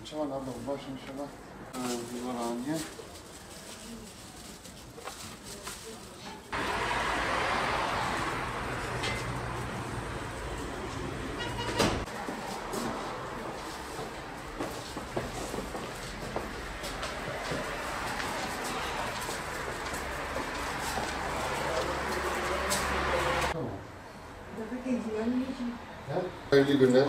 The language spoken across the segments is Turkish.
Чего надо в большем шага? Выбирание. Hayırlı günler.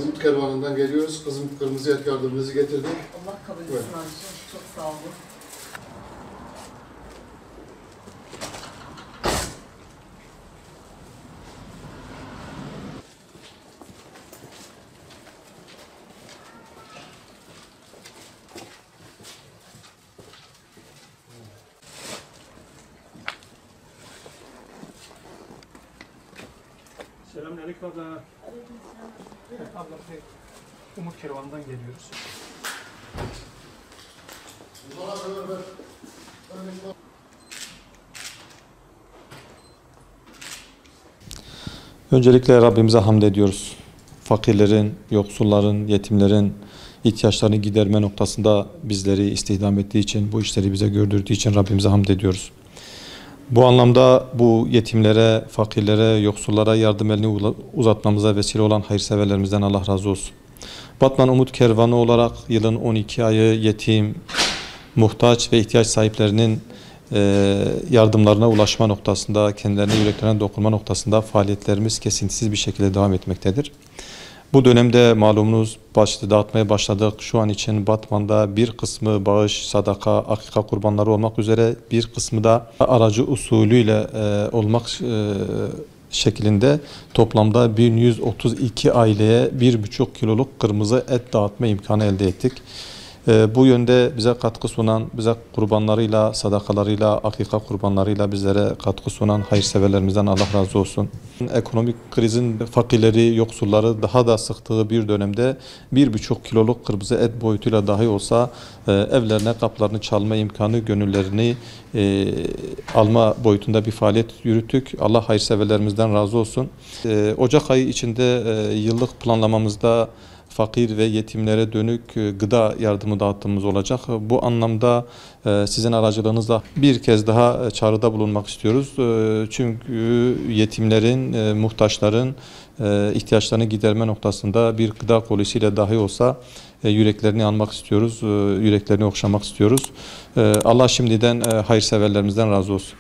Umut Kervanı'ndan geliyoruz. Kızım kırmızı et yardımınızı getirdik. Allah kabul etsin amcacığım. Çok sağ olun. Selamünaleyküm abla. Evet, abla Umut Kervanı'ndan geliyoruz. Öncelikle Rabbimize hamd ediyoruz. Fakirlerin, yoksulların, yetimlerin ihtiyaçlarını giderme noktasında bizleri istihdam ettiği için, bu işleri bize gördürdüğü için Rabbimize hamd ediyoruz. Bu anlamda bu yetimlere, fakirlere, yoksullara yardım elini uzatmamıza vesile olan hayırseverlerimizden Allah razı olsun. Batman Umut Kervanı olarak yılın 12 ayı yetim, muhtaç ve ihtiyaç sahiplerinin yardımlarına ulaşma noktasında, kendilerine yüreklerine dokunma noktasında faaliyetlerimiz kesintisiz bir şekilde devam etmektedir. Bu dönemde malumunuz dağıtmaya başladık. Şu an için Batman'da bir kısmı bağış, sadaka, akika kurbanları olmak üzere bir kısmı da aracı usulüyle olmak şeklinde toplamda 1132 aileye 1,5 kiloluk kırmızı et dağıtma imkanı elde ettik. Bu yönde bize katkı sunan, bize kurbanlarıyla, sadakalarıyla, akika kurbanlarıyla bizlere katkı sunan hayırseverlerimizden Allah razı olsun. Ekonomik krizin fakirleri, yoksulları daha da sıktığı bir dönemde 1,5 kiloluk kırmızı et boyutuyla dahi olsa evlerine kapılarını çalma imkanı, gönüllerini alma boyutunda bir faaliyet yürüttük. Allah hayırseverlerimizden razı olsun. Ocak ayı içinde yıllık planlamamızda fakir ve yetimlere dönük gıda yardımı dağıttığımız olacak. Bu anlamda sizin aracılığınızla bir kez daha çağrıda bulunmak istiyoruz. Çünkü yetimlerin, muhtaçların ihtiyaçlarını giderme noktasında bir gıda kolisiyle dahi olsa yüreklerini almak istiyoruz, yüreklerini okşamak istiyoruz. Allah şimdiden hayırseverlerimizden razı olsun.